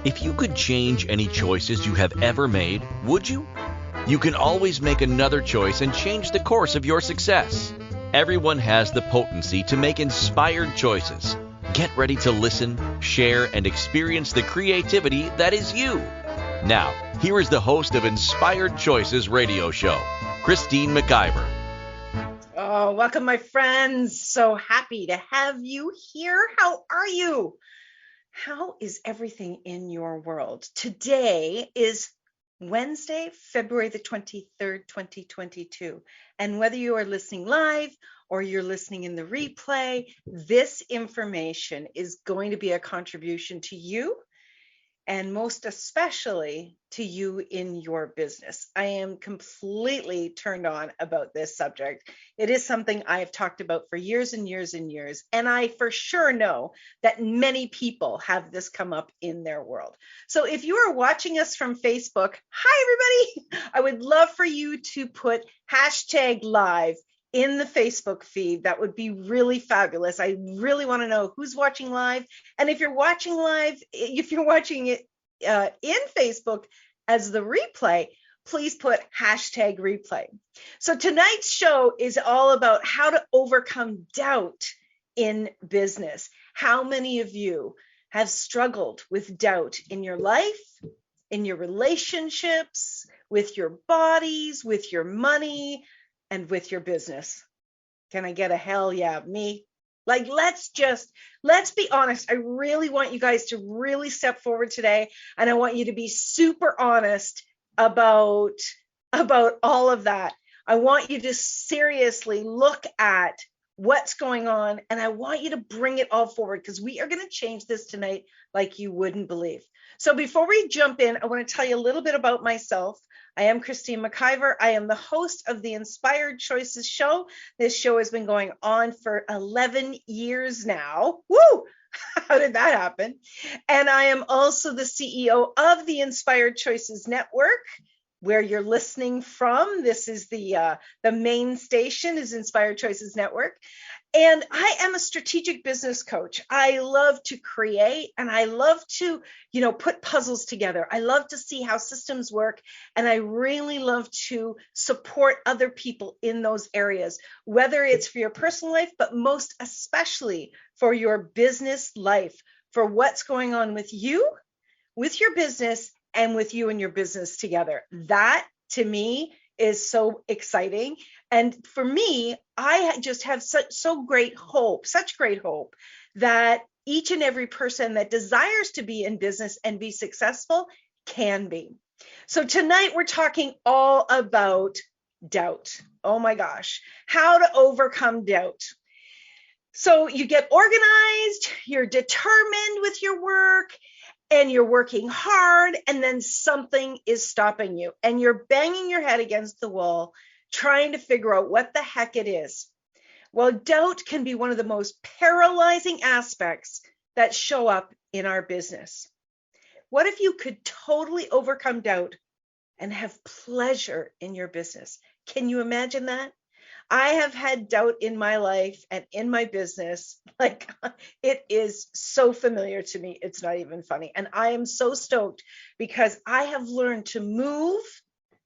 If you could change any choices you have ever made, would you? You can always make another choice and change the course of your success. Everyone has the potency to make inspired choices. Get ready to listen, share, and experience the creativity that is you. Now, here is the host of Inspired Choices radio show, Christine McIver. Oh, welcome, my friends. So happy to have you here. How are you? How is everything in your world? Today is Wednesday, February the 23rd, 2022. And whether you are listening live or you're listening in the replay, this information is going to be a contribution to you, and most especially to you in your business. I am completely turned on about this subject. It is something I have talked about for years and years and years, and I for sure know that many people have this come up in their world. So if you are watching us from Facebook, hi everybody, I would love for you to put #live in the Facebook feed. That would be really fabulous. I really want to know who's watching live. And if you're watching live, if you're watching it in Facebook as the replay, please put #replay. So tonight's show is all about how to overcome doubt in business. How many of you have struggled with doubt in your life, in your relationships, with your bodies, with your money, and with your business? Can I get a hell yeah, me? Like, let's be honest. I really want you guys to really step forward today, and I want you to be super honest about all of that. I want you to seriously look at what's going on, and I want you to bring it all forward, because we are going to change this tonight like you wouldn't believe. So before we jump in, I want to tell you a little bit about myself. I am Christine McIver. I am the host of the Inspired Choices show. This show has been going on for 11 years now. Woo! How did that happen? And I am also the CEO of the Inspired Choices Network, where you're listening from. This is the main station is Inspired Choices Network. And I am a strategic business coach. I love to create, and I love to, put puzzles together. I love to see how systems work, and I really love to support other people in those areas, whether it's for your personal life, but most especially for your business life, for what's going on with you, with your business, and with you and your business together. That, to me, is so exciting. And for me, I just have such great hope that each and every person that desires to be in business and be successful can be. So tonight we're talking all about doubt. Oh my gosh, how to overcome doubt. So you get organized, you're determined with your work, and you're working hard, and then something is stopping you, and you're banging your head against the wall, trying to figure out what the heck it is. Well, doubt can be one of the most paralyzing aspects that show up in our business. What if you could totally overcome doubt and have pleasure in your business? Can you imagine that? I have had doubt in my life and in my business. Like, it is so familiar to me. It's not even funny. And I am so stoked because I have learned to move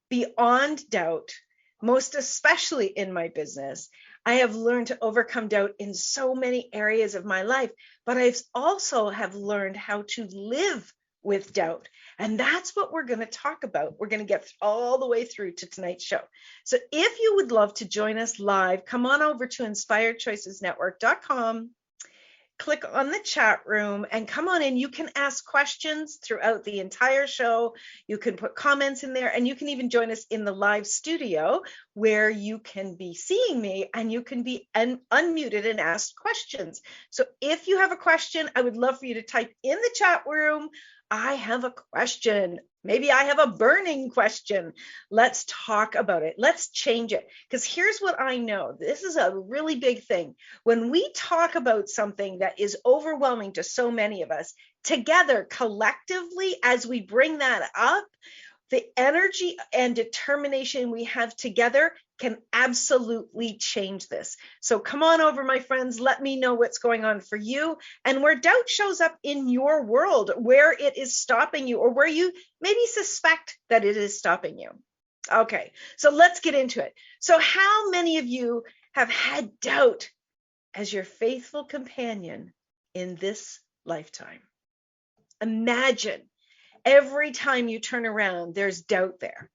beyond doubt, most especially in my business. I have learned to overcome doubt in so many areas of my life, but I've also have learned how to live with doubt. And that's what we're going to talk about. We're going to get all the way through to tonight's show. So if you would love to join us live, come on over to inspiredchoicesnetwork.com, click on the chat room, and come on in. You can ask questions throughout the entire show. You can put comments in there, and you can even join us in the live studio where you can be seeing me and you can be unmuted and ask questions. So if you have a question, I would love for you to type in the chat room, I have a question. Maybe I have a burning question. Let's talk about it. Let's change it. Because here's what I know. This is a really big thing. When we talk about something that is overwhelming to so many of us, together, collectively, as we bring that up, the energy and determination we have together can absolutely change this. So come on over, my friends. Let me know what's going on for you and where doubt shows up in your world, where it is stopping you, or where you maybe suspect that it is stopping you. Okay, so let's get into it. So how many of you have had doubt as your faithful companion in this lifetime? Imagine every time you turn around, there's doubt there.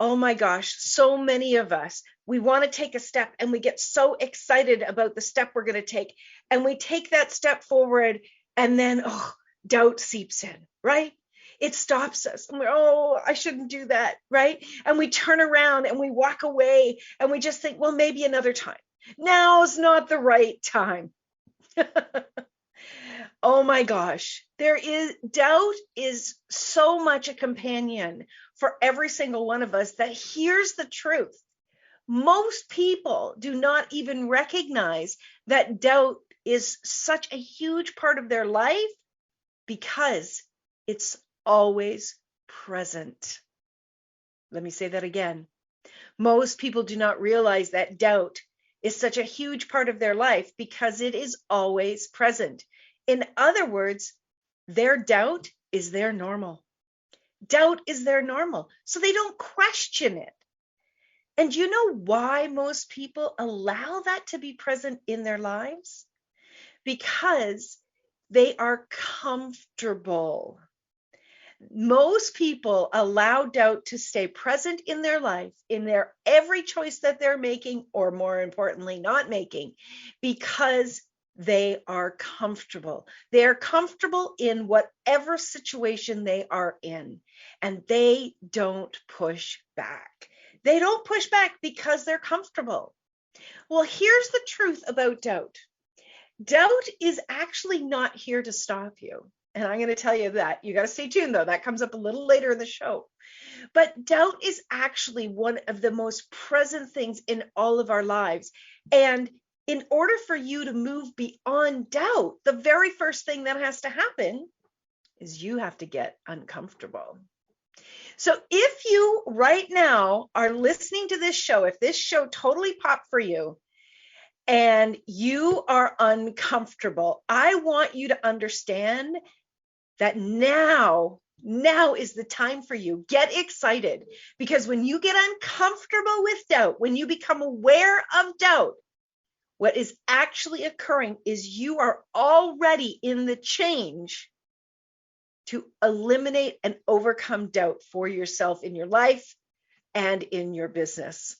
Oh my gosh, so many of us, we want to take a step and we get so excited about the step we're going to take. And we take that step forward and then, doubt seeps in, right? It stops us. And we're, I shouldn't do that, right? And we turn around and we walk away and we just think, well, maybe another time. Now's not the right time. Oh my gosh, doubt is so much a companion for every single one of us that hears the truth. Most people do not even recognize that doubt is such a huge part of their life because it's always present. Let me say that again. Most people do not realize that doubt is such a huge part of their life because it is always present. In other words, their doubt is their normal. Doubt is their normal, so they don't question it. And you know why most people allow that to be present in their lives? Because they are comfortable. Most people allow doubt to stay present in their life, in their every choice that they're making, or more importantly, not making, because they are comfortable. They are comfortable in whatever situation they are in, and they don't push back. They don't push back because they're comfortable. Well, here's the truth about doubt. Doubt is actually not here to stop you. And I'm going to tell you that. You got to stay tuned, though. That comes up a little later in the show. But doubt is actually one of the most present things in all of our lives. And in order for you to move beyond doubt, the very first thing that has to happen is you have to get uncomfortable. So if you right now are listening to this show, if this show totally popped for you and you are uncomfortable, I want you to understand that now is the time for you. Get excited, because when you get uncomfortable with doubt, when you become aware of doubt, what is actually occurring is you are already in the change to eliminate and overcome doubt for yourself in your life and in your business.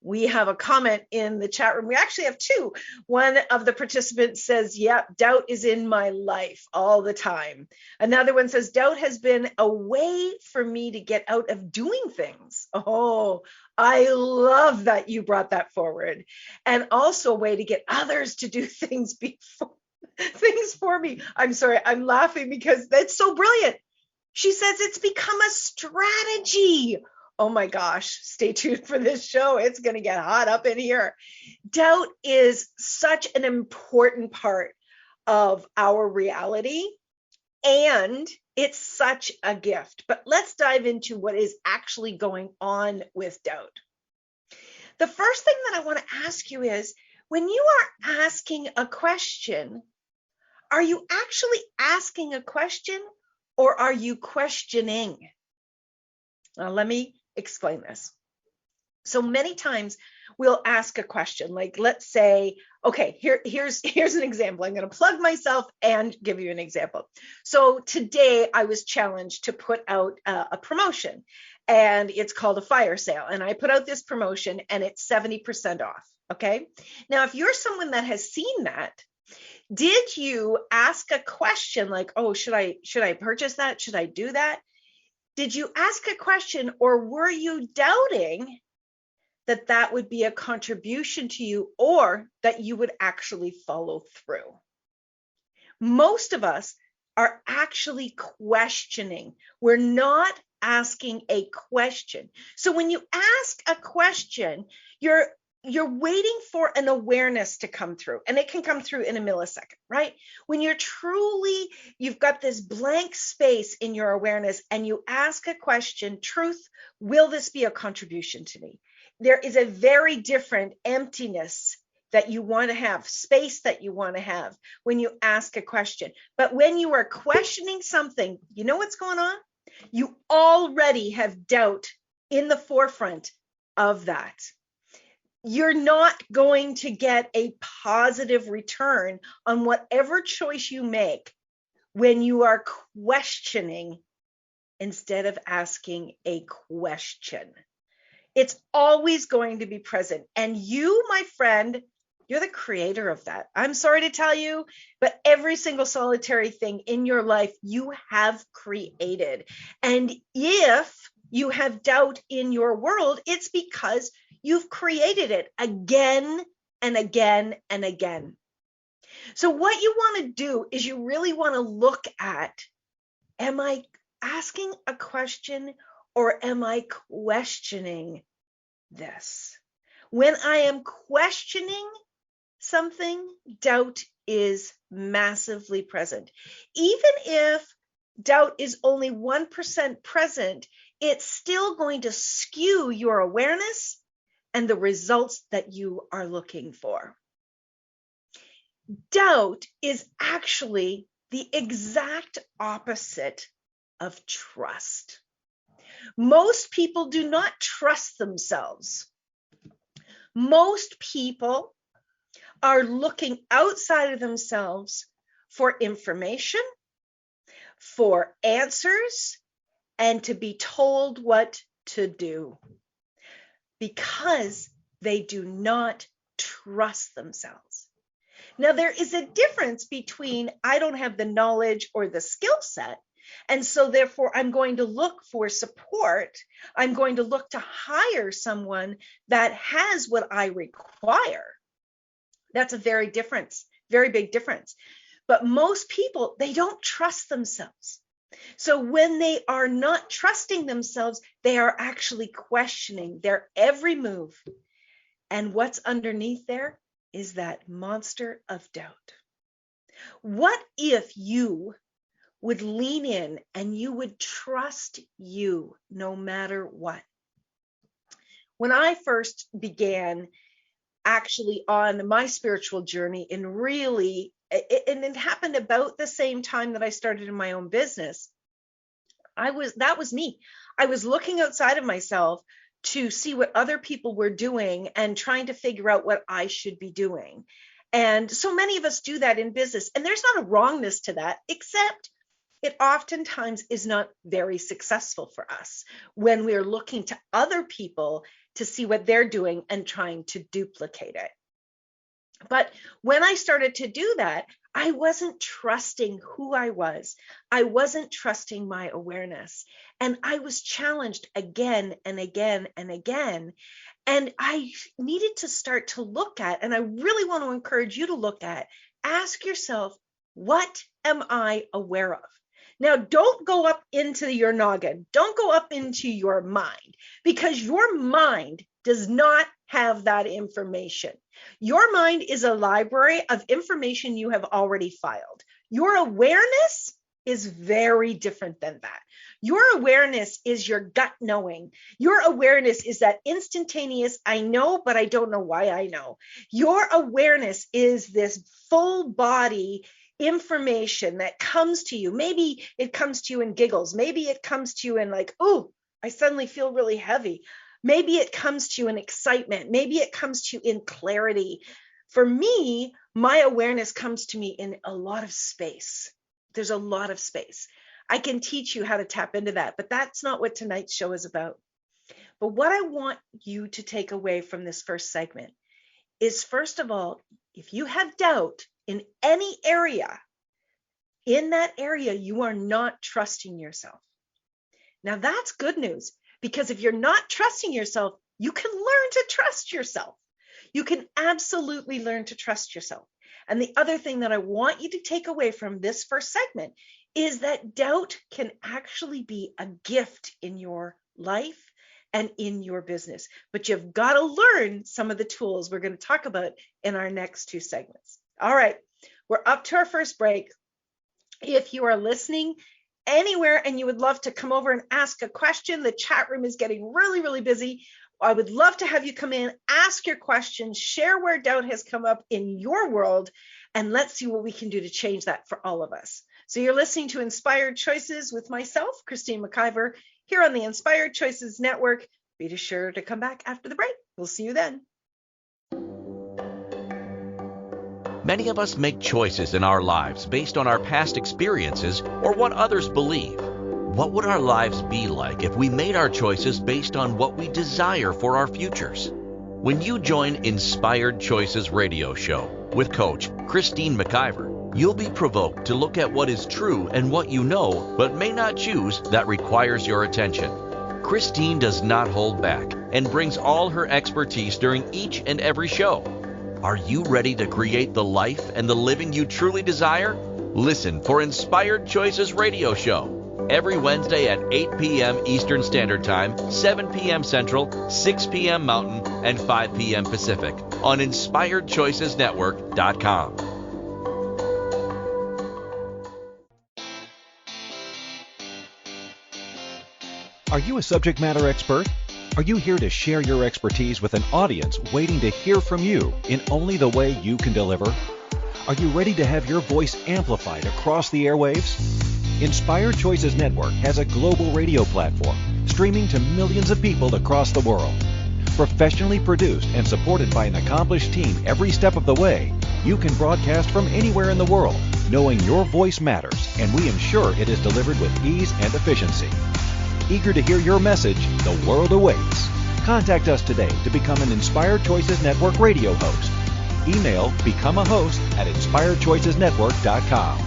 We have a comment in the chat room. We actually have two. One of the participants says, yep, doubt is in my life all the time. Another one says, doubt has been a way for me to get out of doing things. Oh, I love that you brought that forward. And also a way to get others to do things for me. I'm sorry, I'm laughing because that's so brilliant. She says it's become a strategy. Oh my gosh, stay tuned for this show. It's going to get hot up in here. Doubt is such an important part of our reality, and it's such a gift. But let's dive into what is actually going on with doubt. The first thing that I want to ask you is, when you are asking a question, are you actually asking a question or are you questioning? Now, let me explain this. So many times we'll ask a question, like, let's say, okay, here's an example. I'm going to plug myself and give you an example. So today I was challenged to put out a promotion, and it's called a fire sale. And I put out this promotion and it's 70% off. Okay. Now, if you're someone that has seen that, did you ask a question like, oh, should I purchase that? Should I do that? Did you ask a question, or were you doubting that that would be a contribution to you, or that you would actually follow through? Most of us are actually questioning. We're not asking a question. So when you ask a question, you're you're waiting for an awareness to come through, and it can come through in a millisecond, right? When you've got this blank space in your awareness and you ask a question, truth, will this be a contribution to me? There is a very different emptiness that you want to have, space that you want to have when you ask a question. But when you are questioning something, you know what's going on? You already have doubt in the forefront of that. You're not going to get a positive return on whatever choice you make when you are questioning instead of asking a question. It's always going to be present. And you, my friend, you're the creator of that. I'm sorry to tell you, but every single solitary thing in your life you have created. And if you have doubt in your world, it's because you've created it again and again and again. So what you want to do is you really want to look at, am I asking a question or am I questioning this? When I am questioning something, doubt is massively present. Even if doubt is only 1% present, it's still going to skew your awareness and the results that you are looking for. Doubt is actually the exact opposite of trust. Most people do not trust themselves. Most people are looking outside of themselves for information, for answers, and to be told what to do, because they do not trust themselves. Now, there is a difference between I don't have the knowledge or the skill set, and so therefore I'm going to look for support. I'm going to look to hire someone that has what I require. That's a very big difference. But most people, they don't trust themselves. So when they are not trusting themselves, they are actually questioning their every move. And what's underneath there is that monster of doubt. What if you would lean in and you would trust you no matter what? When I first began actually on my spiritual journey, and it happened about the same time that I started in my own business, that was me. I was looking outside of myself to see what other people were doing and trying to figure out what I should be doing. And so many of us do that in business, and there's not a wrongness to that, except it oftentimes is not very successful for us when we're looking to other people to see what they're doing and trying to duplicate it. But when I started to do that, I wasn't trusting who I was. I wasn't trusting my awareness. And I was challenged again and again and again. And I needed to start to look at, and I really want to encourage you to look at, ask yourself, what am I aware of? Now, don't go up into your noggin. Don't go up into your mind, because your mind does not have that information. Your mind is a library of information you have already filed. Your awareness is very different than that. Your awareness is your gut knowing. Your awareness is that instantaneous, I know, but I don't know why I know. Your awareness is this full body information that comes to you. Maybe it comes to you in giggles. Maybe it comes to you in like, oh, I suddenly feel really heavy. Maybe it comes to you in excitement. Maybe it comes to you in clarity. For me, my awareness comes to me in a lot of space. There's a lot of space. I can teach you how to tap into that, but that's not what tonight's show is about. But what I want you to take away from this first segment is, first of all, if you have doubt in any area, in that area, you are not trusting yourself. Now, that's good news, because if you're not trusting yourself, you can learn to trust yourself. You can absolutely learn to trust yourself. And the other thing that I want you to take away from this first segment is that doubt can actually be a gift in your life and in your business. But you've got to learn some of the tools we're going to talk about in our next two segments. All right, we're up to our first break. If you are listening anywhere and you would love to come over and ask a question, the chat room is getting really, really busy. I would love to have you come in, ask your questions, share where doubt has come up in your world, and let's see what we can do to change that for all of us. So you're listening to Inspired Choices with myself, Christine McIver, here on the Inspired Choices Network. Be sure to come back after the break. We'll see you then. Many of us make choices in our lives based on our past experiences or what others believe. What would our lives be like if we made our choices based on what we desire for our futures? When you join Inspired Choices Radio Show with Coach Christine McIver, you'll be provoked to look at what is true and what you know but may not choose that requires your attention. Christine does not hold back and brings all her expertise during each and every show. Are you ready to create the life and the living you truly desire? Listen for Inspired Choices Radio Show every Wednesday at 8 p.m. Eastern Standard Time, 7 p.m. Central, 6 p.m. Mountain, and 5 p.m. Pacific on InspiredChoicesNetwork.com. Are you a subject matter expert? Are you here to share your expertise with an audience waiting to hear from you in only the way you can deliver? Are you ready to have your voice amplified across the airwaves? Inspired Choices Network has a global radio platform streaming to millions of people across the world. Professionally produced and supported by an accomplished team every step of the way, you can broadcast from anywhere in the world, knowing your voice matters, and we ensure it is delivered with ease and efficiency. Eager to hear your message, the world awaits. Contact us today to become an Inspired Choices Network radio host. Email become a host at inspiredchoicesnetwork.com.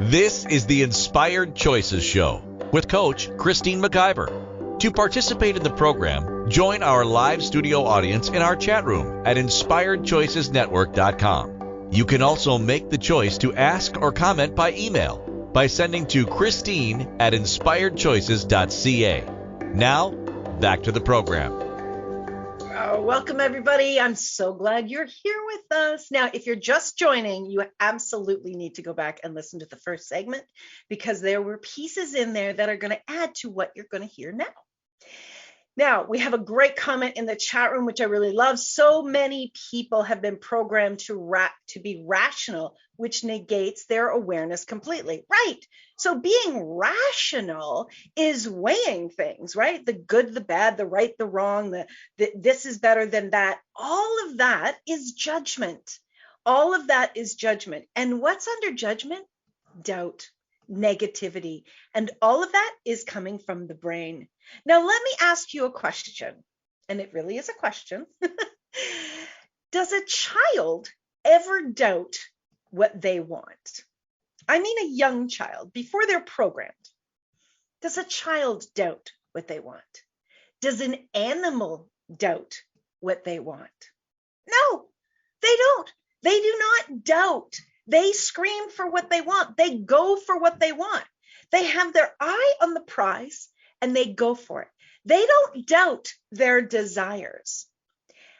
This is the Inspired Choices Show with Coach Christine McIver. To participate in the program, join our live studio audience in our chat room at inspiredchoicesnetwork.com. You can also make the choice to ask or comment by email by sending to Christine@inspiredchoices.ca. Now, back to the program. Welcome, everybody. I'm so glad you're here with us. Now, if you're just joining, you absolutely need to go back and listen to the first segment because there were pieces in there that are going to add to what you're going to hear now. Now, we have a great comment in the chat room, which I really love. So many people have been programmed to be rational, which negates their awareness completely. Right. So being rational is weighing things, right? The good, the bad, the right, the wrong, the this is better than that. All of that is judgment. All of that is judgment. And what's under judgment? Doubt, negativity, and all of that is coming from the brain. Now, let me ask you a question, and it really is a question. Does a child ever doubt what they want? I mean, a young child, before they're programmed. Does a child doubt what they want? Does an animal doubt what they want? No, they don't. They do not doubt. They scream for what they want. They go for what they want. They have their eye on the prize and they go for it. They don't doubt their desires.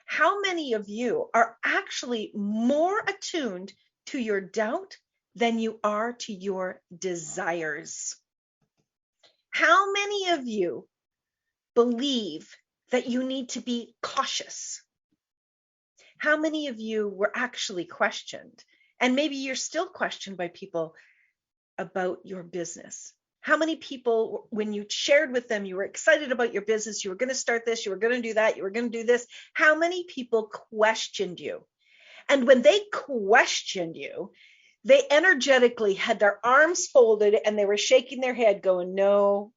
How many of you are actually more attuned to your doubt than you are to your desires? How many of you believe that you need to be cautious? How many of you were actually questioned? And maybe you're still questioned by people about your business. How many people, when you shared with them, you were excited about your business, you were going to start this, you were going to do that, you were going to do this. How many people questioned you? And when they questioned you, they energetically had their arms folded and they were shaking their head going, no,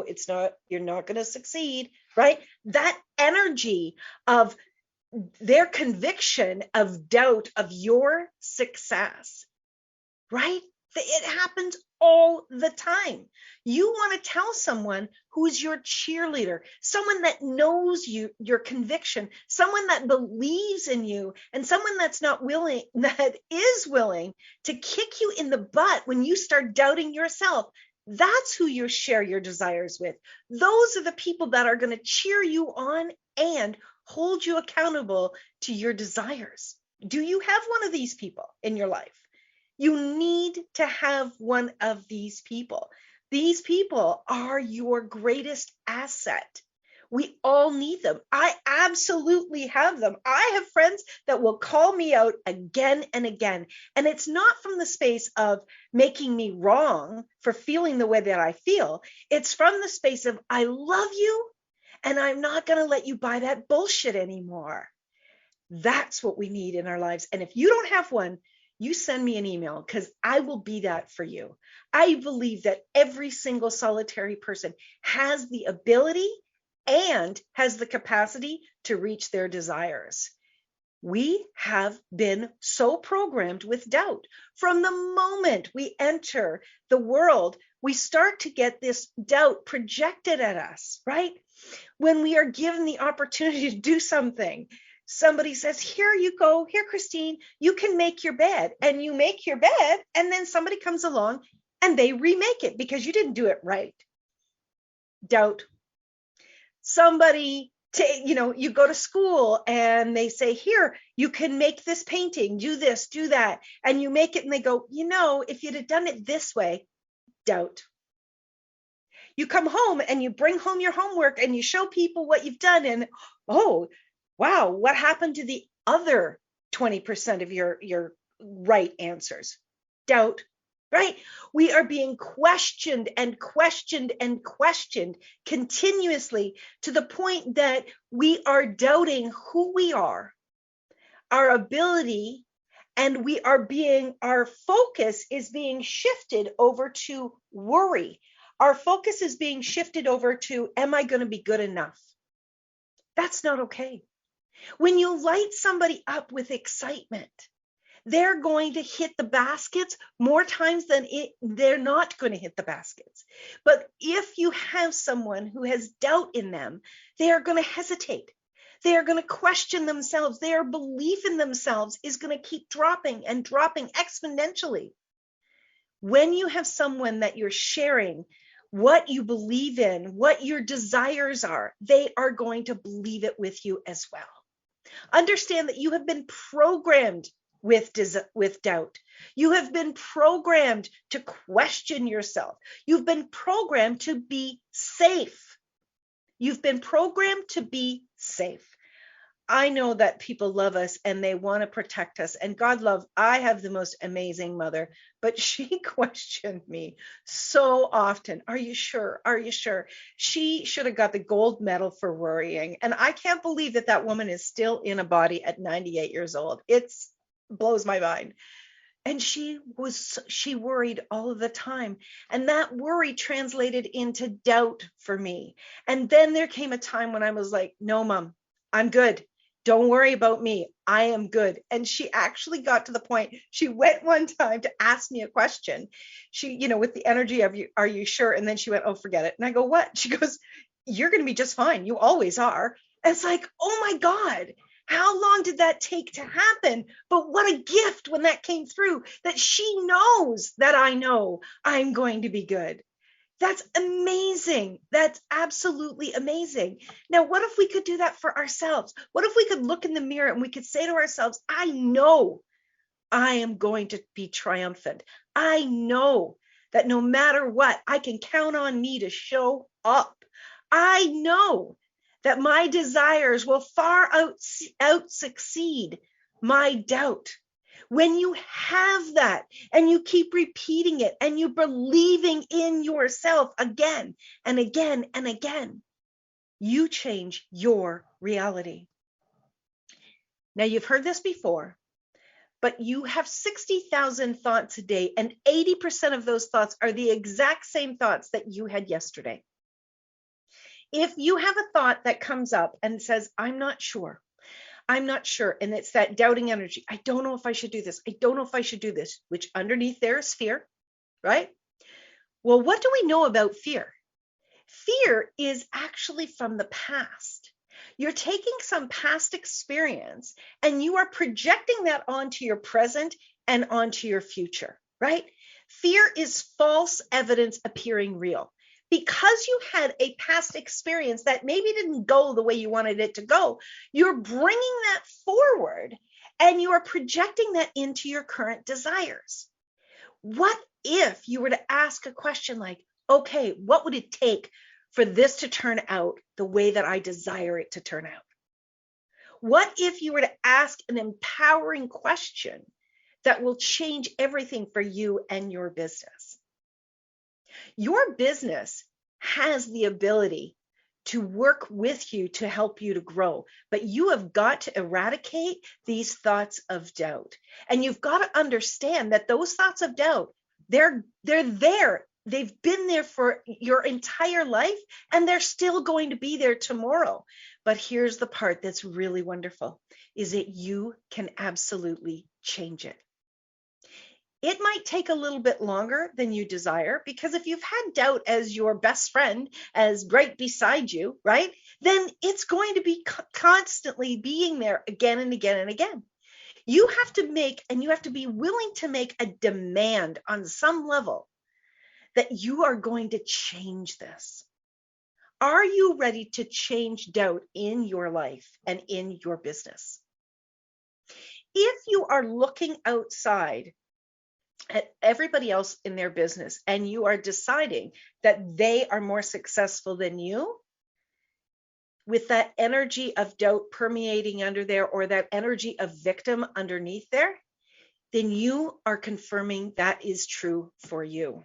it's not, you're not going to succeed, right? That energy of their conviction of doubt of your success, right? It happens all the time. You want to tell someone who's your cheerleader, someone that knows you, your conviction, someone that believes in you, and someone that is willing to kick you in the butt when you start doubting yourself. That's who you share your desires with. Those are the people that are going to cheer you on and hold you accountable to your desires. Do you have one of these people in your life? You need to have one of these people. These people are your greatest asset. We all need them. I absolutely have them. I have friends that will call me out again and again. And it's not from the space of making me wrong for feeling the way that I feel. It's from the space of, I love you and I'm not going to let you buy that bullshit anymore. That's what we need in our lives. And if you don't have one, you send me an email because I will be that for you. I believe that every single solitary person has the ability and has the capacity to reach their desires. We have been so programmed with doubt. From the moment we enter the world, we start to get this doubt projected at us, right? When we are given the opportunity to do something, somebody says, here you go, here, Christine, you can make your bed. And you make your bed, and then somebody comes along and they remake it because you didn't do it right. Doubt. Somebody, you go to school and they say, here, you can make this painting, do this, do that. And you make it and they go, if you'd have done it this way, doubt. You come home and you bring home your homework and you show people what you've done. And, oh, wow, what happened to the other 20% of your right answers? Doubt. Right? We are being questioned and questioned and questioned continuously to the point that we are doubting who we are, our ability, and our focus is being shifted over to worry. Our focus is being shifted over to, am I going to be good enough? That's not okay. When you light somebody up with excitement, they're going to hit the baskets more times than they're not going to hit the baskets. But if you have someone who has doubt in them, they are going to hesitate. They are going to question themselves. Their belief in themselves is going to keep dropping and dropping exponentially. When you have someone that you're sharing what you believe in, what your desires are, they are going to believe it with you as well. Understand that you have been programmed with doubt. You have been programmed to question yourself. You've been programmed to be safe. You've been programmed to be safe. I know that people love us and they want to protect us. And I have the most amazing mother, but she questioned me so often. Are you sure? Are you sure? She should have got the gold medal for worrying. And I can't believe that woman is still in a body at 98 years old. It blows my mind. And she worried all of the time. And that worry translated into doubt for me. And then there came a time when I was like, no, Mom, I'm good. Don't worry about me. I am good. And she actually got to the point, she went one time to ask me a question. She, with the energy of, are you sure? And then she went, oh, forget it. And I go, what? She goes, you're going to be just fine. You always are. And it's like, oh my God, how long did that take to happen? But what a gift when that came through, that she knows that I know I'm going to be good. That's amazing. That's absolutely amazing. Now, what if we could do that for ourselves? What if we could look in the mirror and we could say to ourselves, I know I am going to be triumphant. I know that no matter what, I can count on me to show up. I know that my desires will far out succeed my doubt. When you have that and you keep repeating it and you believing in yourself again and again and again, you change your reality. Now, you've heard this before, but you have 60,000 thoughts a day, and 80% of those thoughts are the exact same thoughts that you had yesterday. If you have a thought that comes up and says, I'm not sure, and it's that doubting energy. I don't know if I should do this. I don't know if I should do this, which underneath there is fear, right? Well, what do we know about fear? Fear is actually from the past. You're taking some past experience and you are projecting that onto your present and onto your future, right? Fear is false evidence appearing real. Because you had a past experience that maybe didn't go the way you wanted it to go, you're bringing that forward and you are projecting that into your current desires. What if you were to ask a question like, okay, what would it take for this to turn out the way that I desire it to turn out? What if you were to ask an empowering question that will change everything for you and your business? Your business has the ability to work with you to help you to grow, but you have got to eradicate these thoughts of doubt. And you've got to understand that those thoughts of doubt, they're there. They've been there for your entire life, and they're still going to be there tomorrow. But here's the part that's really wonderful, is that you can absolutely change it. It might take a little bit longer than you desire, because if you've had doubt as your best friend, as right beside you, right, then it's going to be constantly being there again and again and again. You have to be willing to make a demand on some level that you are going to change this. Are you ready to change doubt in your life and in your business? If you are looking outside at everybody else in their business and you are deciding that they are more successful than you, with that energy of doubt permeating under there, or that energy of victim underneath there, then you are confirming that is true for you.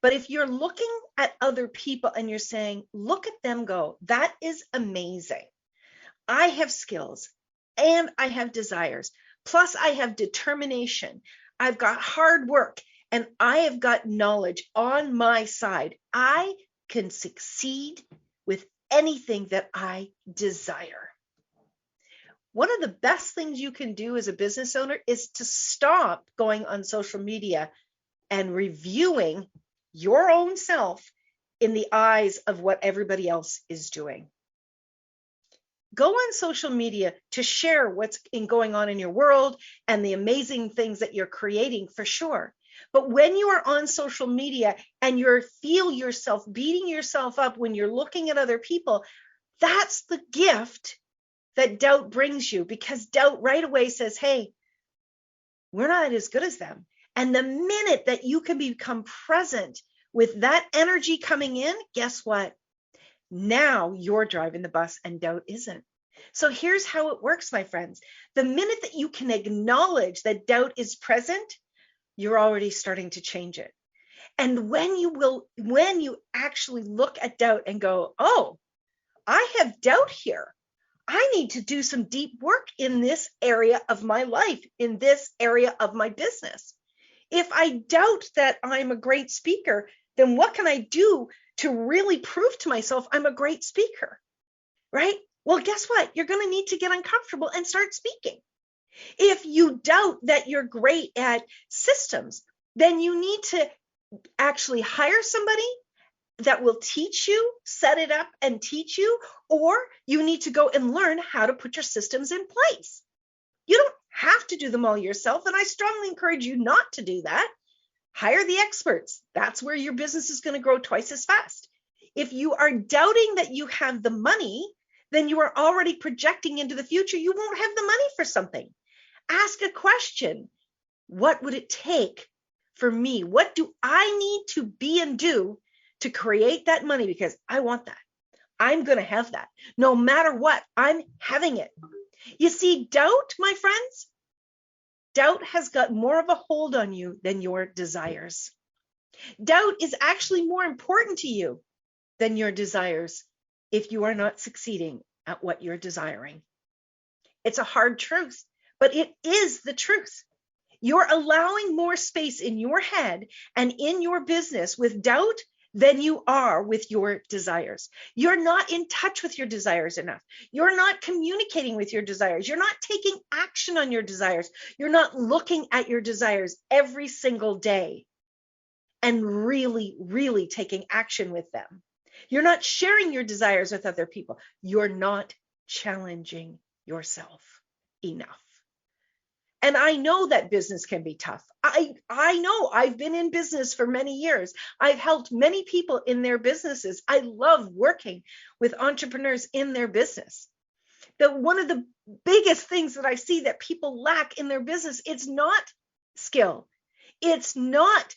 But if you're looking at other people and you're saying, look at them go, that is amazing. I have skills and I have desires. Plus I have determination. I've got hard work and I have got knowledge on my side. I can succeed with anything that I desire. One of the best things you can do as a business owner is to stop going on social media and reviewing your own self in the eyes of what everybody else is doing. Go on social media to share what's going on in your world and the amazing things that you're creating, for sure. But when you are on social media and you feel yourself beating yourself up when you're looking at other people, that's the gift that doubt brings you, because doubt right away says, hey, we're not as good as them. And the minute that you can become present with that energy coming in, guess what? Now you're driving the bus and doubt isn't. So here's how it works, my friends. The minute that you can acknowledge that doubt is present, you're already starting to change it. And when you actually look at doubt and go, oh, I have doubt here. I need to do some deep work in this area of my life, in this area of my business. If I doubt that I'm a great speaker, then what can I do to really prove to myself I'm a great speaker, right? Well, guess what? You're going to need to get uncomfortable and start speaking. If you doubt that you're great at systems, then you need to actually hire somebody that will teach you, set it up and teach you, or you need to go and learn how to put your systems in place. You don't have to do them all yourself, and I strongly encourage you not to do that. Hire the experts. That's where your business is going to grow twice as fast. If you are doubting that you have the money, then you are already projecting into the future you won't have the money for something. Ask a question. What would it take for me? What do I need to be and do to create that money? Because I want that. I'm going to have that. No matter what, I'm having it. You see, doubt, my friends, doubt has got more of a hold on you than your desires. Doubt is actually more important to you than your desires if you are not succeeding at what you're desiring. It's a hard truth, but it is the truth. You're allowing more space in your head and in your business with doubt than you are with your desires. You're not in touch with your desires enough. You're not communicating with your desires. You're not taking action on your desires. You're not looking at your desires every single day and really, really taking action with them. You're not sharing your desires with other people. You're not challenging yourself enough. And I know that business can be tough. I know I've been in business for many years. I've helped many people in their businesses. I love working with entrepreneurs in their business. One of the biggest things that I see that people lack in their business, it's not skill. It's not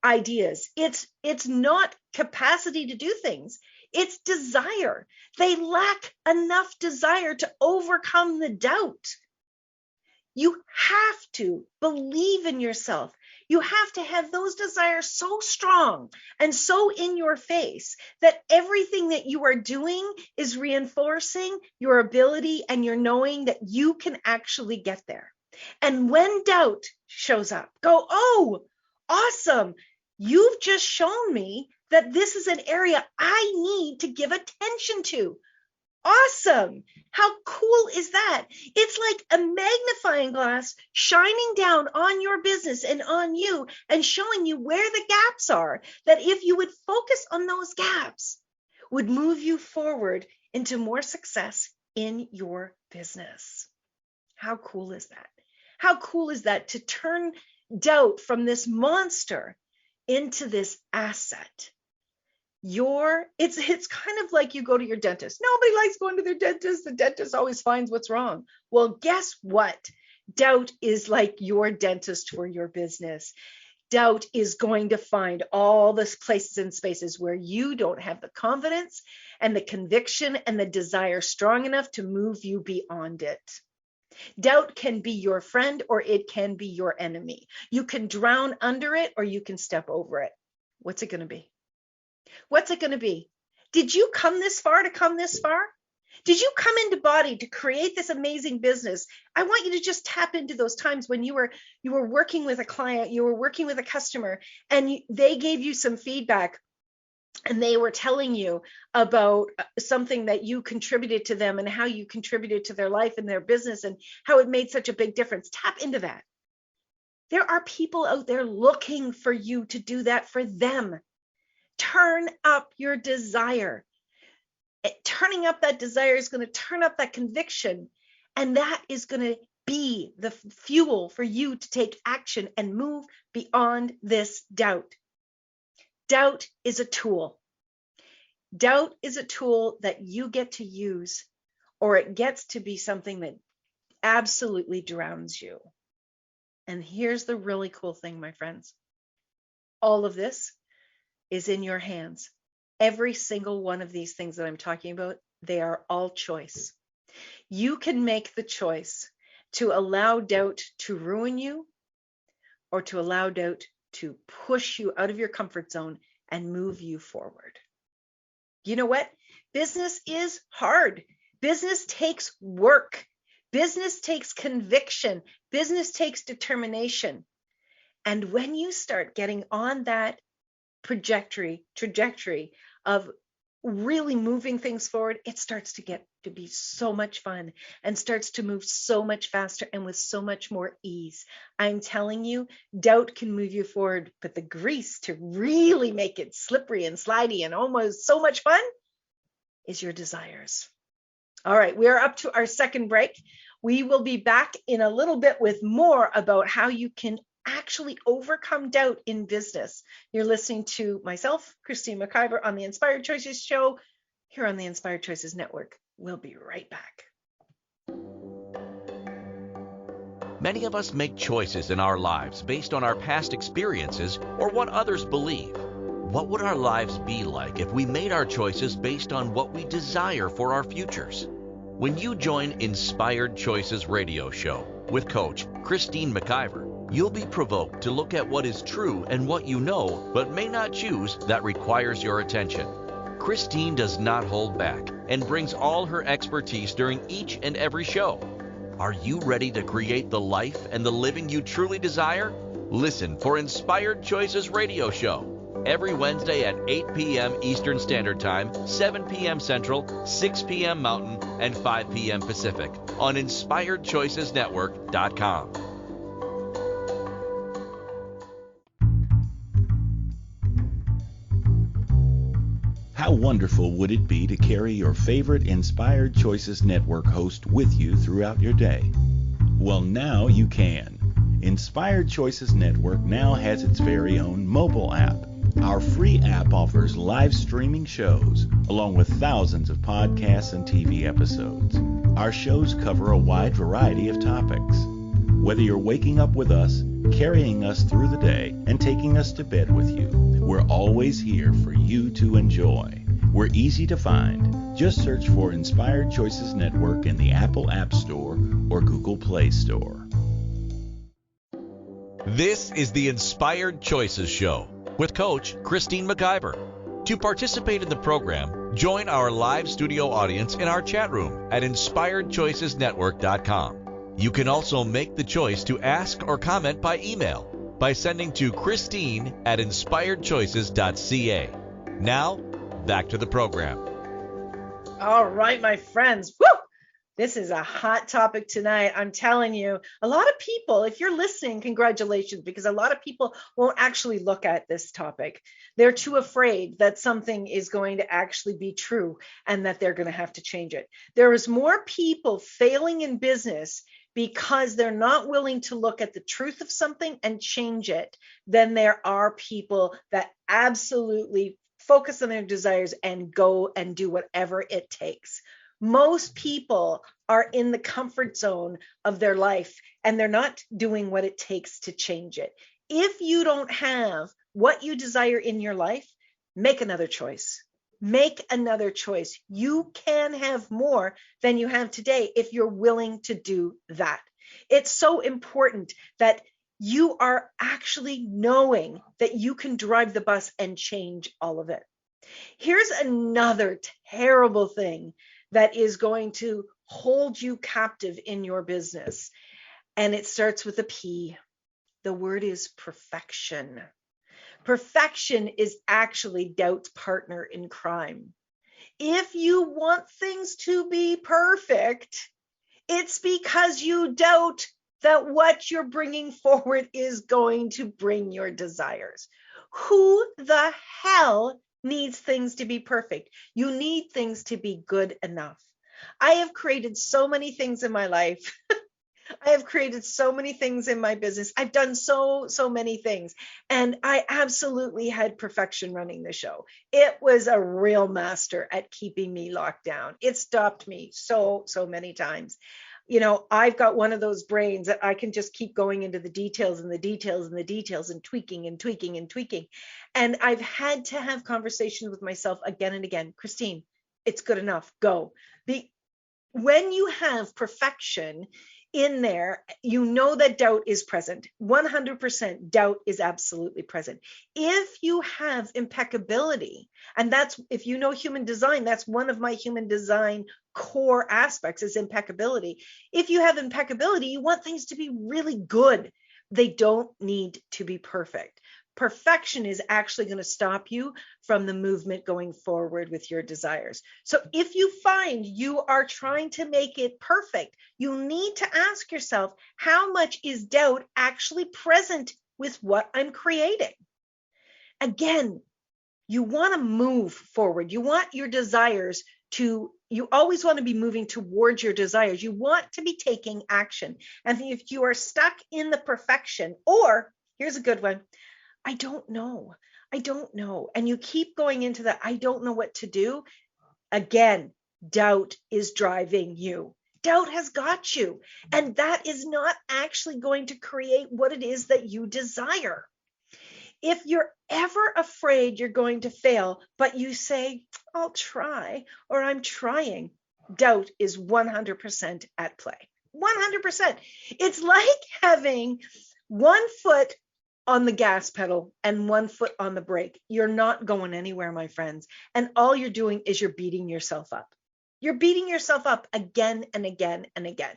ideas. It's not capacity to do things. It's desire. They lack enough desire to overcome the doubt. You have to believe in yourself. You have to have those desires so strong and so in your face that everything that you are doing is reinforcing your ability and your knowing that you can actually get there. And when doubt shows up, go, oh, awesome. You've just shown me that this is an area I need to give attention to. Awesome. How cool is that? It's like a magnifying glass shining down on your business and on you and showing you where the gaps are, that if you would focus on those gaps, would move you forward into more success in your business. How cool is that? How cool is that to turn doubt from this monster into this asset? It's kind of like you go to your dentist. Nobody likes going to their dentist. The dentist always finds what's wrong. Well, guess what? Doubt is like your dentist for your business. Doubt is going to find all the places and spaces where you don't have the confidence and the conviction and the desire strong enough to move you beyond it. Doubt can be your friend or it can be your enemy. You can drown under it or you can step over it. What's it going to be? What's it going to be? Did you come this far to come this far? Did you come into body to create this amazing business? I want you to just tap into those times when you were working with a client, you were working with a customer, and they gave you some feedback and they were telling you about something that you contributed to them and how you contributed to their life and their business and how it made such a big difference. Tap into that. There are people out there looking for you to do that for them. Turn up your desire. Turning up that desire is going to turn up that conviction, and that is going to be the fuel for you to take action and move beyond this doubt. Doubt is a tool. Doubt is a tool that you get to use, or it gets to be something that absolutely drowns you. And here's the really cool thing, my friends. All of this is in your hands. Every single one of these things that I'm talking about, they are all choice. You can make the choice to allow doubt to ruin you or to allow doubt to push you out of your comfort zone and move you forward. You know what? Business is hard. Business takes work. Business takes conviction. Business takes determination. And when you start getting on that trajectory of really moving things forward, it starts to get to be so much fun and starts to move so much faster and with so much more ease. I'm telling you, doubt can move you forward, but the grease to really make it slippery and slidey and almost so much fun is your desires. All right, we are up to our second break. We will be back in a little bit with more about how you can actually overcome doubt in business. You're listening to myself, Christine McIver, on the Inspired Choices show here on the Inspired Choices Network. We'll be right back. Many of us make choices in our lives based on our past experiences or what others believe. What would our lives be like if we made our choices based on what we desire for our futures? When you join Inspired Choices radio show with Coach Christine McIver, you'll be provoked to look at what is true and what you know, but may not choose, that requires your attention. Christine does not hold back and brings all her expertise during each and every show. Are you ready to create the life and the living you truly desire? Listen for Inspired Choices radio show every Wednesday at 8 p.m. Eastern Standard Time, 7 p.m. Central, 6 p.m. Mountain, and 5 p.m. Pacific on InspiredChoicesNetwork.com. How wonderful would it be to carry your favorite Inspired Choices Network host with you throughout your day? Well, now you can. Inspired Choices Network now has its very own mobile app. Our free app offers live streaming shows, along with thousands of podcasts and TV episodes. Our shows cover a wide variety of topics. Whether you're waking up with us, carrying us through the day, and taking us to bed with you, we're always here for you to enjoy. We're easy to find. Just search for Inspired Choices Network in the Apple App Store or Google Play Store. This is the Inspired Choices Show with Coach Christine McIver. To participate in the program, join our live studio audience in our chat room at inspiredchoicesnetwork.com. You can also make the choice to ask or comment by email by sending to christine@inspiredchoices.ca. Now, back to the program. All right, my friends. Woo! This is a hot topic tonight. I'm telling you, a lot of people, if you're listening, congratulations, because a lot of people won't actually look at this topic. They're too afraid that something is going to actually be true and that they're going to have to change it. There is more people failing in business because they're not willing to look at the truth of something and change it than there are people that absolutely focus on their desires and go and do whatever it takes. Most people are in the comfort zone of their life and they're not doing what it takes to change it. If you don't have what you desire in your life, make another choice. Make another choice. You can have more than you have today if you're willing to do that. It's so important that you are actually knowing that you can drive the bus and change all of it. Here's another terrible thing that is going to hold you captive in your business. And it starts with a P. The word is perfection. Perfection is actually doubt's partner in crime. If you want things to be perfect, it's because you doubt that what you're bringing forward is going to bring your desires. Who the hell needs things to be perfect? You need things to be good enough. I have created so many things in my life. I have created so many things in my business. I've done so many things. And I absolutely had perfection running the show. It was a real master at keeping me locked down. It stopped me so many times. You know, I've got one of those brains that I can just keep going into the details and the details and the details and tweaking and tweaking and tweaking. And I've had to have conversations with myself again and again. Christine, it's good enough. Go. When you have perfection in there, you know that doubt is present. 100% doubt is absolutely present. If you have impeccability, and that's, if you know human design, that's one of my human design core aspects is impeccability. If you have impeccability, you want things to be really good. They don't need to be perfect. Perfection is actually going to stop you from the movement going forward with your desires. So if you find you are trying to make it perfect, you need to ask yourself, how much is doubt actually present with what I'm creating? Again, you want to move forward. You want your desires to, you always want to be moving towards your desires. You want to be taking action. And if you are stuck in the perfection, or here's a good one, I don't know. And you keep going into that, I don't know what to do. Again, doubt is driving you. Doubt has got you. And that is not actually going to create what it is that you desire. If you're ever afraid you're going to fail, but you say, I'll try, or I'm trying, doubt is 100% at play. 100%. It's like having one foot on the gas pedal and one foot on the brake. You're not going anywhere, my friends. And all you're doing is you're beating yourself up. You're beating yourself up again and again and again.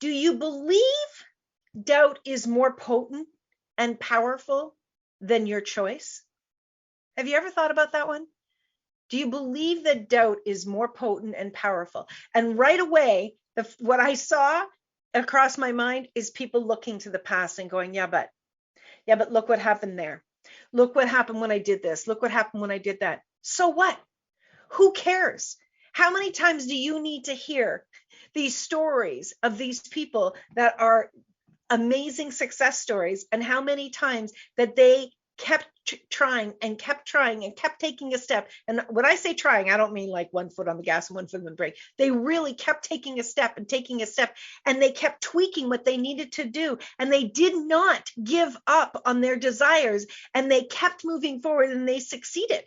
Do you believe doubt is more potent and powerful than your choice? Have you ever thought about that one? Do you believe that doubt is more potent and powerful? And right away, what I saw across my mind is people looking to the past and going, yeah, but look what happened there. Look what happened when I did this. Look what happened when I did that. So what? Who cares? How many times do you need to hear these stories of these people that are amazing success stories, and how many times that they kept trying and kept taking a step. And when I say trying, I don't mean like one foot on the gas and one foot on the brake. They really kept taking a step, and they kept tweaking what they needed to do. And they did not give up on their desires, and they kept moving forward, and they succeeded.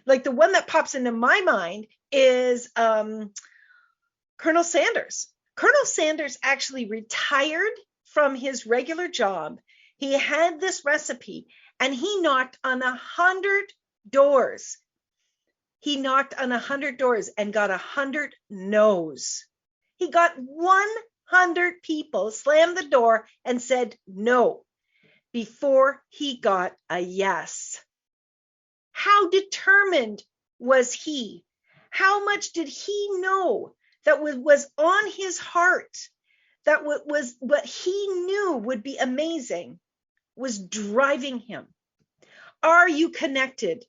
Like the one that pops into my mind is Colonel Sanders. Colonel Sanders actually retired from his regular job. He had this recipe, and he knocked on 100 doors. He knocked on 100 doors and got 100 no's. He got 100 people slammed the door and said no before he got a yes. How determined was he? How much did he know that was on his heart, that was what he knew would be amazing, was driving him? Are you connected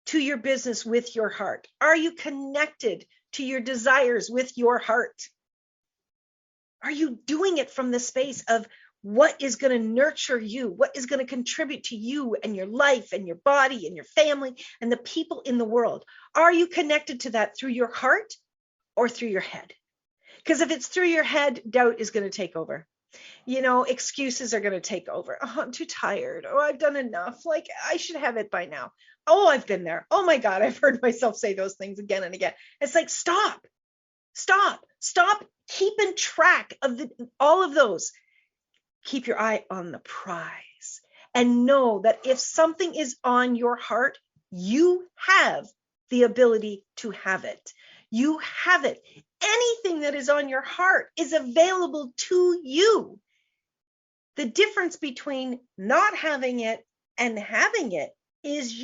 to your business with your heart? Are you connected to your desires with your heart? Are you doing it from the space of what is going to nurture you? What is going to contribute to you and your life and your body and your family and the people in the world? Are you connected to that through your heart or through your head? Because if it's through your head, doubt is going to take over. Excuses are going to take over. Oh, I'm too tired. Oh, I've done enough. Like, I should have it by now. Oh, I've been there. Oh my God, I've heard myself say those things again and again. It's like, stop keeping track of all of those. Keep your eye on the prize, and know that if something is on your heart, you have the ability to have it. You have it. Anything that is on your heart is available to you. The difference between not having it and having it is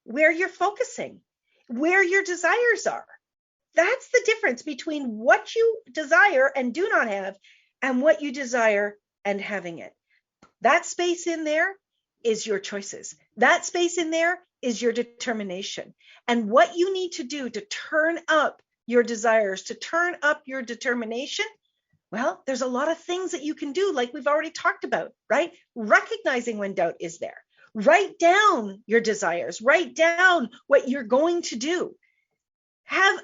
where you're focusing, where your desires are. That's the difference between what you desire and do not have and what you desire and having it. That space in there is your choices. That space in there is your determination. And what you need to do to turn up your desires, to turn up your determination, well, there's a lot of things that you can do, like we've already talked about, right? Recognizing when doubt is there. Write down your desires. Write down what you're going to do. Have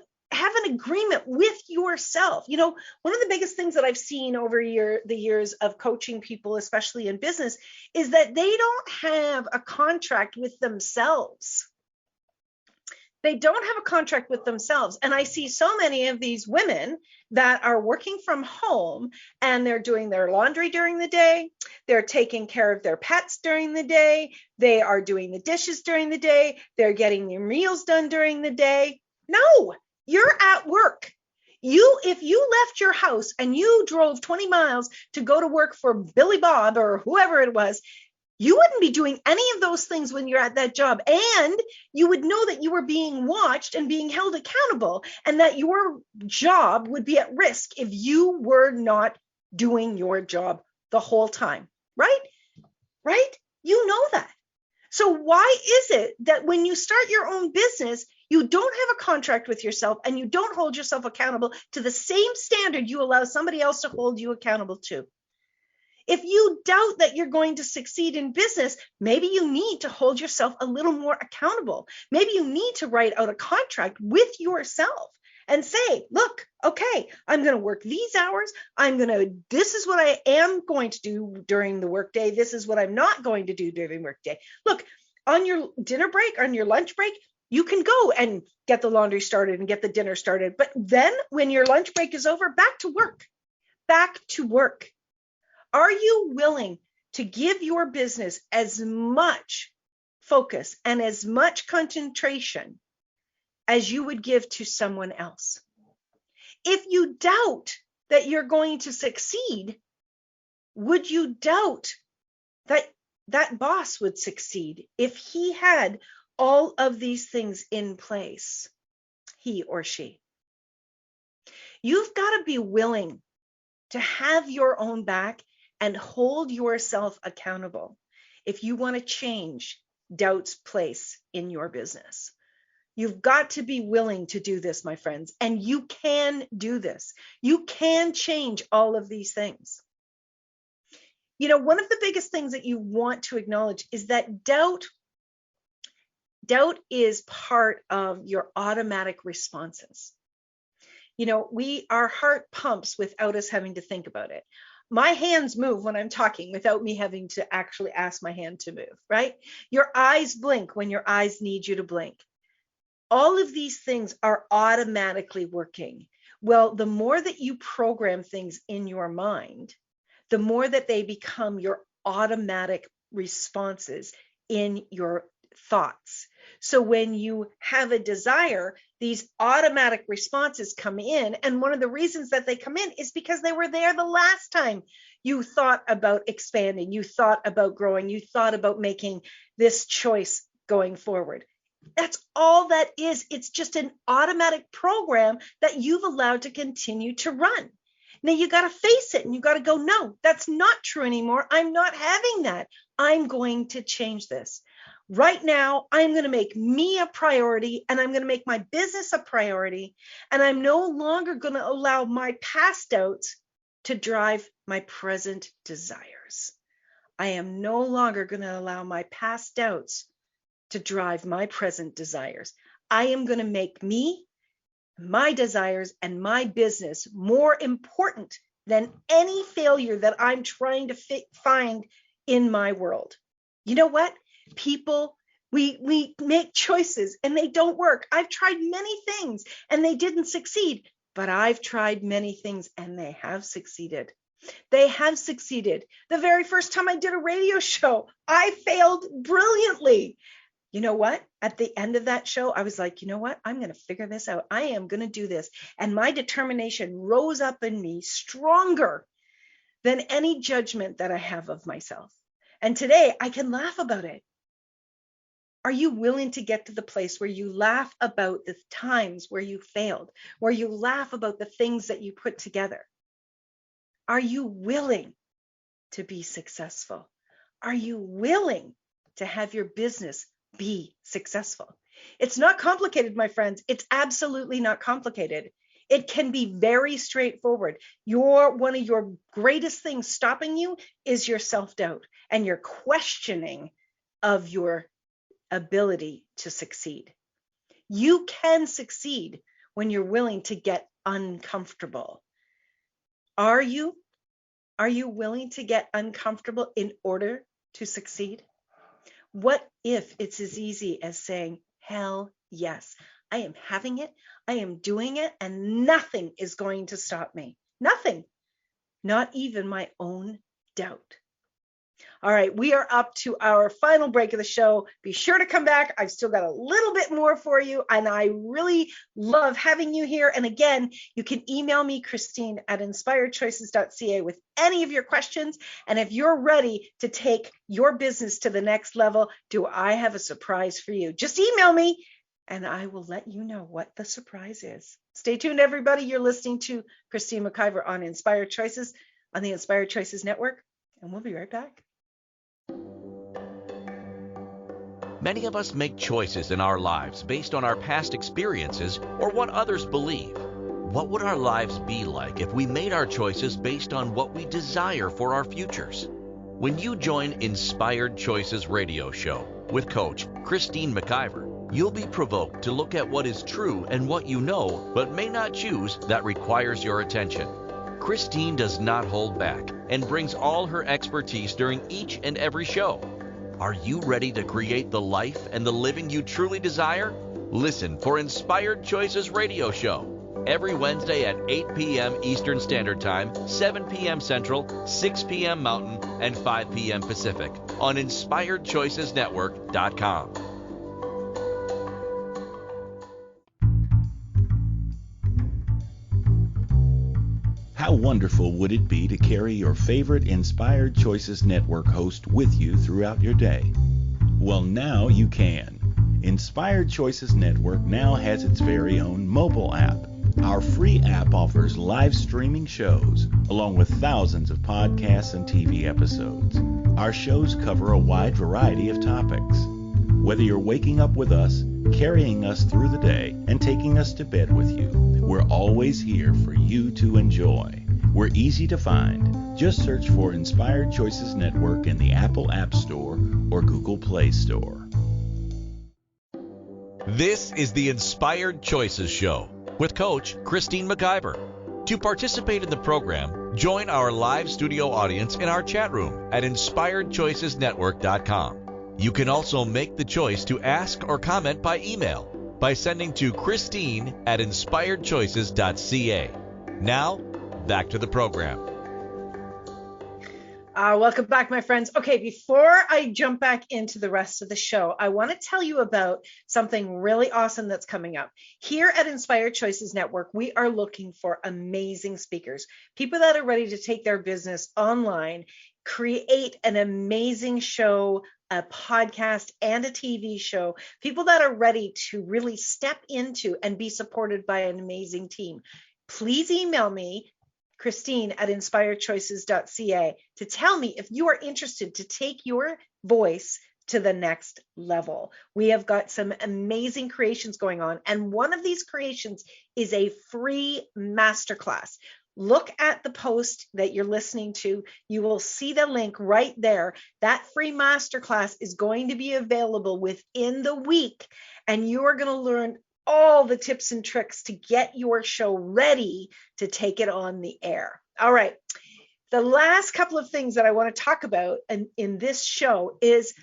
an agreement with yourself. One of the biggest things that I've seen over the years of coaching people, especially in business, is that they don't have a contract with themselves. They don't have a contract with themselves. And I see so many of these women that are working from home, and they're doing their laundry during the day. They're taking care of their pets during the day. They are doing the dishes during the day. They're getting their meals done during the day. No, you're at work. If you left your house and you drove 20 miles to go to work for Billy Bob or whoever it was, you wouldn't be doing any of those things when you're at that job. And you would know that you were being watched and being held accountable, and that your job would be at risk if you were not doing your job the whole time, right? Right? You know that. So why is it that when you start your own business, you don't have a contract with yourself and you don't hold yourself accountable to the same standard you allow somebody else to hold you accountable to? If you doubt that you're going to succeed in business, maybe you need to hold yourself a little more accountable. Maybe you need to write out a contract with yourself and say, look, okay, I'm going to work these hours. This is what I am going to do during the workday. This is what I'm not going to do during the workday. Look, on your dinner break, on your lunch break, you can go and get the laundry started and get the dinner started. But then when your lunch break is over, back to work. Back to work. Are you willing to give your business as much focus and as much concentration as you would give to someone else? If you doubt that you're going to succeed, would you doubt that that boss would succeed if he had all of these things in place, he or she? You've got to be willing to have your own back and hold yourself accountable if you want to change doubt's place in your business. You've got to be willing to do this, my friends, and you can do this. You can change all of these things. One of the biggest things that you want to acknowledge is that doubt is part of your automatic responses. Our heart pumps without us having to think about it. My hands move when I'm talking without me having to actually ask my hand to move, right? Your eyes blink when your eyes need you to blink. All of these things are automatically working. Well, the more that you program things in your mind, the more that they become your automatic responses in your thoughts. So when you have a desire, these automatic responses come in. And one of the reasons that they come in is because they were there the last time you thought about expanding, you thought about growing, you thought about making this choice going forward. That's all that is. It's just an automatic program that you've allowed to continue to run. Now you got to face it and you got to go, no, that's not true anymore. I'm not having that. I'm going to change this. Right now, I'm going to make me a priority and I'm going to make my business a priority. And I'm no longer going to allow my past doubts to drive my present desires. I am no longer going to allow my past doubts to drive my present desires. I am going to make me, my desires, and my business more important than any failure that I'm trying to find in my world. You know what? People, we make choices and they don't work. I've tried many things and they didn't succeed, but I've tried many things and they have succeeded. They have succeeded. The very first time I did a radio show, I failed brilliantly. You know what? At the end of that show, I was like, you know what? I'm going to figure this out. I am going to do this. And my determination rose up in me stronger than any judgment that I have of myself. And today I can laugh about it. Are you willing to get to the place where you laugh about the times where you failed, where you laugh about the things that you put together? Are you willing to be successful? Are you willing to have your business be successful? It's not complicated, my friends. It's absolutely not complicated. It can be very straightforward. One of your greatest things stopping you is your self-doubt and your questioning of your ability to succeed. You can succeed when you're willing to get uncomfortable. Are you willing to get uncomfortable in order to succeed? What if it's as easy as saying, hell yes, I am having it, I am doing it, and nothing is going to stop me. Nothing, not even my own doubt. All right, we are up to our final break of the show. Be sure to come back. I've still got a little bit more for you, and I really love having you here. And again, you can email me, Christine, at inspiredchoices.ca with any of your questions. And if you're ready to take your business to the next level, do I have a surprise for you? Just email me, and I will let you know what the surprise is. Stay tuned, everybody. You're listening to Christine McIver on Inspired Choices on the Inspired Choices Network, and we'll be right back. Many of us make choices in our lives based on our past experiences or what others believe. What would our lives be like if we made our choices based on what we desire for our futures? When you join Inspired Choices Radio Show with Coach Christine McIver, you'll be provoked to look at what is true and what you know but may not choose that requires your attention. Christine does not hold back and brings all her expertise during each and every show. Are you ready to create the life and the living you truly desire? Listen for Inspired Choices Radio Show every Wednesday at 8 p.m. Eastern Standard Time, 7 p.m. Central, 6 p.m. Mountain, and 5 p.m. Pacific on InspiredChoicesNetwork.com. How wonderful would it be to carry your favorite Inspired Choices Network host with you throughout your day? Well, now you can. Inspired Choices Network now has its very own mobile app. Our free app offers live streaming shows, along with thousands of podcasts and TV episodes. Our shows cover a wide variety of topics. Whether you're waking up with us, carrying us through the day, and taking us to bed with you, we're always here for you to enjoy. We're easy to find. Just search for Inspired Choices Network in the Apple App Store or Google Play Store. This is the Inspired Choices Show with Coach Christine McIver. To participate in the program, join our live studio audience in our chat room at inspiredchoicesnetwork.com. You can also make the choice to ask or comment by email by sending to christine@inspiredchoices.ca. Now, back to the program. Welcome back, my friends. Okay, before I jump back into the rest of the show, I want to tell you about something really awesome that's coming up. Here at Inspired Choices Network, we are looking for amazing speakers, people that are ready to take their business online, create an amazing show, a podcast, and a TV show, people that are ready to really step into and be supported by an amazing team. Please email me, Christine@inspiredchoices.ca, to tell me if you are interested to take your voice to the next level. We have got some amazing creations going on, and one of these creations is a free masterclass. Look at the post that you're listening to. You will see the link right there. That free masterclass is going to be available within the week, and you are going to learn all the tips and tricks to get your show ready to take it on the air. All right. The last couple of things that I want to talk about in this show is,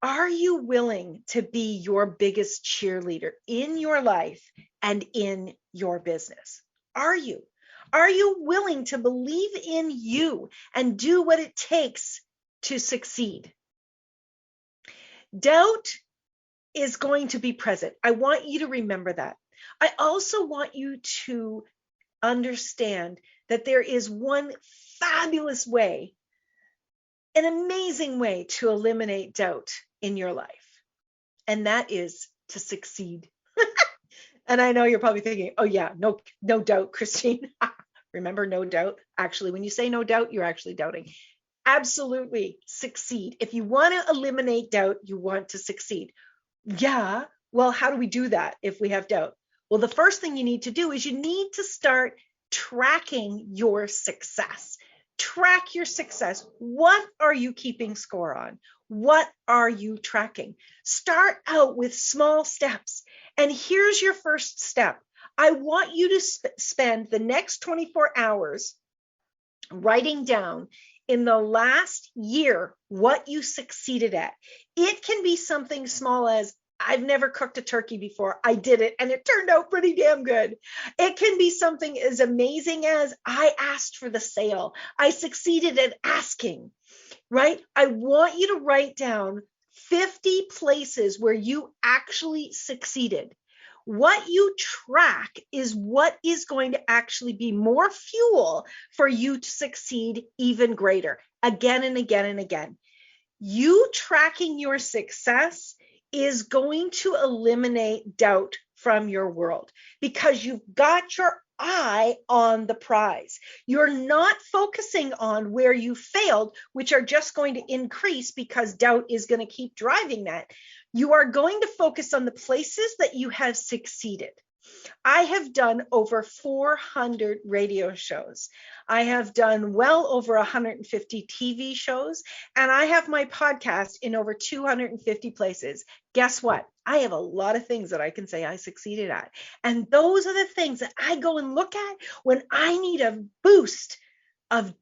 are you willing to be your biggest cheerleader in your life and in your business? Are you? Are you willing to believe in you and do what it takes to succeed? Doubt is going to be present. I want you to remember that. I also want you to understand that there is one fabulous way, an amazing way to eliminate doubt in your life, and that is to succeed. And I know you're probably thinking, oh yeah, no doubt, Christine. Remember, no doubt. Actually, when you say no doubt, you're actually doubting. Absolutely succeed. If you want to eliminate doubt, you want to succeed. Yeah, well, how do we do that if we have doubt? Well, the first thing you need to do is you need to start tracking your success. Track your success. What are you keeping score on? What are you tracking? Start out with small steps. And here's your first step. I want you to spend the next 24 hours writing down in the last year what you succeeded at. It can be something small as, I've never cooked a turkey before. I did it and it turned out pretty damn good. It can be something as amazing as, I asked for the sale. I succeeded at asking, right? I want you to write down 50 places where you actually succeeded. What you track is what is going to actually be more fuel for you to succeed even greater, again and again and again. You tracking your success is going to eliminate doubt from your world because you've got your eye on the prize. You're not focusing on where you failed, which are just going to increase because doubt is going to keep driving that. You are going to focus on the places that you have succeeded. I have done over 400 radio shows. I have done well over 150 TV shows, and I have my podcast in over 250 places. Guess what? I have a lot of things that I can say I succeeded at. And those are the things that I go and look at when I need a boost of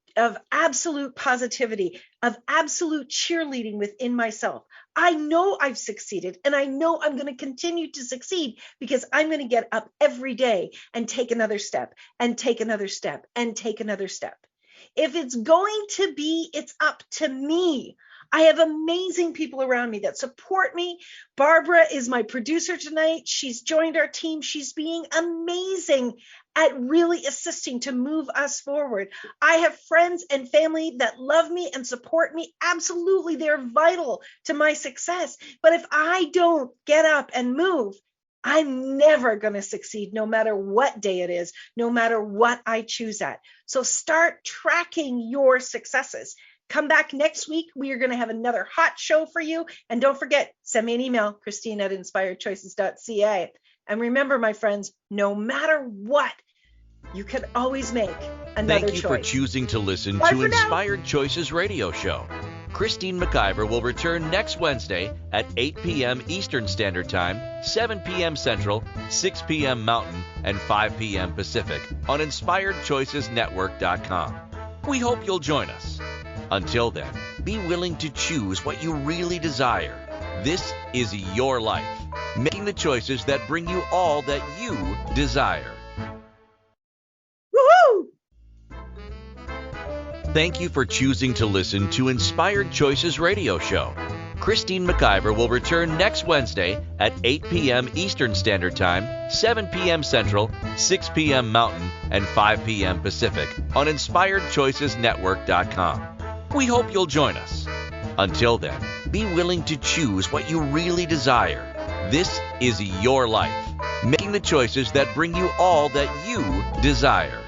absolute positivity, of absolute cheerleading within myself. I know I've succeeded, and I know I'm going to continue to succeed because I'm going to get up every day and take another step and take another step and take another step. If it's going to be, it's up to me. I have amazing people around me that support me. Barbara is my producer tonight. She's joined our team. She's being amazing at really assisting to move us forward. I have friends and family that love me and support me. Absolutely, they're vital to my success. But if I don't get up and move, I'm never going to succeed, no matter what day it is, no matter what I choose at. So start tracking your successes. Come back next week. We are going to have another hot show for you. And don't forget, send me an email, Christine@inspiredchoices.ca. And remember, my friends, no matter what, you can always make another choice. Thank you for choosing to listen Bye to for now. Inspired Choices Radio Show. Christine McIver will return next Wednesday at 8 p.m. Eastern Standard Time, 7 p.m. Central, 6 p.m. Mountain, and 5 p.m. Pacific on InspiredChoicesNetwork.com. We hope you'll join us. Until then, be willing to choose what you really desire. This is your life, making the choices that bring you all that you desire. Woohoo! Thank you for choosing to listen to Inspired Choices Radio Show. Christine McIver will return next Wednesday at 8 p.m. Eastern Standard Time, 7 p.m. Central, 6 p.m. Mountain, and 5 p.m. Pacific on InspiredChoicesNetwork.com. We hope you'll join us. Until then, be willing to choose what you really desire. This is your life, making the choices that bring you all that you desire.